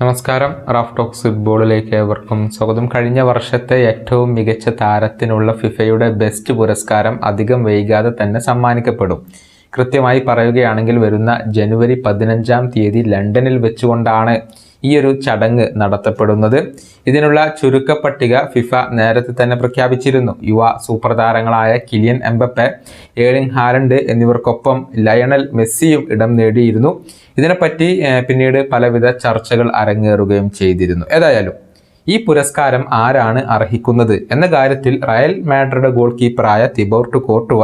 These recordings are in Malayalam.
നമസ്കാരം. റാഫ് ടോക്സ് ഫുട്ബോളിലേക്ക് ഏവർക്കും സ്വാഗതം. കഴിഞ്ഞ വർഷത്തെ ഏറ്റവും മികച്ച താരത്തിനുള്ള ഫിഫയുടെ ബെസ്റ്റ് പുരസ്കാരം അധികം വൈകാതെ തന്നെ സമ്മാനിക്കപ്പെടും. കൃത്യമായി പറയുകയാണെങ്കിൽ വരുന്ന ജനുവരി 15 ലണ്ടനിൽ വെച്ചുകൊണ്ടാണ് ഈ ഒരു ചടങ്ങ് നടത്തപ്പെടുന്നത്. ഇതിനുള്ള ചുരുക്കപ്പട്ടിക ഫിഫ നേരത്തെ തന്നെ പ്രഖ്യാപിച്ചിരുന്നു. യുവ സൂപ്പർ താരങ്ങളായ കിലിയൻ എംബപ്പെ, ഏർലിംഗ് ഹാലൻഡ് എന്നിവർക്കൊപ്പം ലയണൽ മെസ്സിയും ഇടം നേടിയിരുന്നു. ഇതിനെപ്പറ്റി പിന്നീട് പലവിധ ചർച്ചകൾ അരങ്ങേറുകയും ചെയ്തിരുന്നു. ഏതായാലും ഈ പുരസ്കാരം ആരാണ് അർഹിക്കുന്നത് എന്ന കാര്യത്തിൽ റയൽ മാഡ്രിഡ് ഗോൾ കീപ്പറായ തിബോർട്ട് കോർട്ടുവ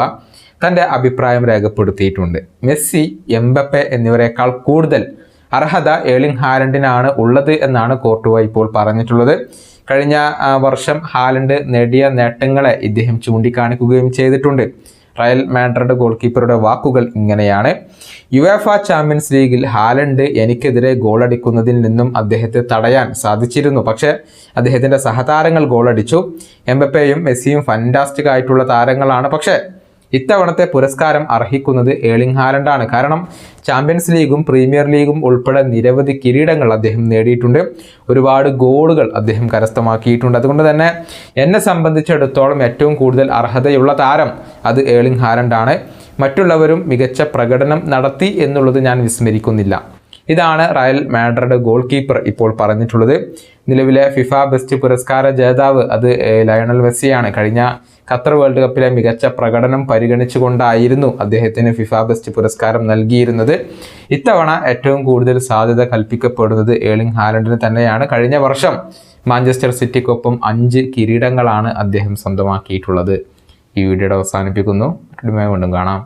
തൻ്റെ അഭിപ്രായം രേഖപ്പെടുത്തിയിട്ടുണ്ട്. മെസ്സി, എംബപ്പെ എന്നിവരെക്കാൾ കൂടുതൽ അർഹത ഏർലിംഗ് ഹാലൻഡിനാണ് ഉള്ളത് എന്നാണ് കോർട്ടുവ ഇപ്പോൾ പറഞ്ഞിട്ടുള്ളത്. കഴിഞ്ഞ വർഷം ഹാലൻഡ് നേടിയ നേട്ടങ്ങളെ ഇദ്ദേഹം ചൂണ്ടിക്കാണിക്കുകയും ചെയ്തിട്ടുണ്ട്. റയൽ മാഡ്രിഡ് ഗോൾ കീപ്പറുടെ വാക്കുകൾ ഇങ്ങനെയാണ്: യുവേഫ ചാമ്പ്യൻസ് ലീഗിൽ ഹാലൻഡ് എനിക്കെതിരെ ഗോളടിക്കുന്നതിൽ നിന്നും അദ്ദേഹത്തെ തടയാൻ സാധിച്ചിരുന്നു. പക്ഷേ അദ്ദേഹത്തിൻ്റെ സഹതാരങ്ങൾ ഗോളടിച്ചു. എംബപ്പെയും മെസ്സിയും ഫാന്റാസ്റ്റിക് ആയിട്ടുള്ള താരങ്ങളാണ്. പക്ഷേ ഇത്തവണത്തെ പുരസ്കാരം അർഹിക്കുന്നത് ഏർലിംഗ് ഹാലൻഡാണ്. കാരണം ചാമ്പ്യൻസ് ലീഗും പ്രീമിയർ ലീഗും ഉൾപ്പെടെ നിരവധി കിരീടങ്ങൾ അദ്ദേഹം നേടിയിട്ടുണ്ട്. ഒരുപാട് ഗോളുകൾ അദ്ദേഹം കരസ്ഥമാക്കിയിട്ടുണ്ട്. അതുകൊണ്ട് തന്നെ എന്നെ സംബന്ധിച്ചിടത്തോളം ഏറ്റവും കൂടുതൽ അർഹതയുള്ള താരം അത് ഏർലിംഗ് ഹാലൻഡാണ്. മറ്റുള്ളവരും മികച്ച പ്രകടനം നടത്തി എന്നുള്ളത് ഞാൻ വിസ്മരിക്കുന്നില്ല. ഇതാണ് റയൽ മാഡ്രിഡ് ഗോൾ കീപ്പർ ഇപ്പോൾ പറഞ്ഞിട്ടുള്ളത്. നിലവിലെ ഫിഫ ബെസ്റ്റ് പുരസ്കാര ജേതാവ് അത് ലയണൽ മെസ്സിയാണ്. കഴിഞ്ഞ ഖത്തർ വേൾഡ് കപ്പിലെ മികച്ച പ്രകടനം പരിഗണിച്ചുകൊണ്ടായിരുന്നു അദ്ദേഹത്തിന് ഫിഫ ബെസ്റ്റ് പുരസ്കാരം നൽകിയിരുന്നത്. ഇത്തവണ ഏറ്റവും കൂടുതൽ സാധ്യത കൽപ്പിക്കപ്പെടുന്നത് ഏർലിംഗ് ഹാലൻഡിന് തന്നെയാണ്. കഴിഞ്ഞ വർഷം മാഞ്ചസ്റ്റർ സിറ്റിക്കൊപ്പം 5 കിരീടങ്ങളാണ് അദ്ദേഹം സ്വന്തമാക്കിയിട്ടുള്ളത്. ഈ വീഡിയോയുടെ അവസാനിപ്പിക്കുന്നു. വീണ്ടും കാണാം.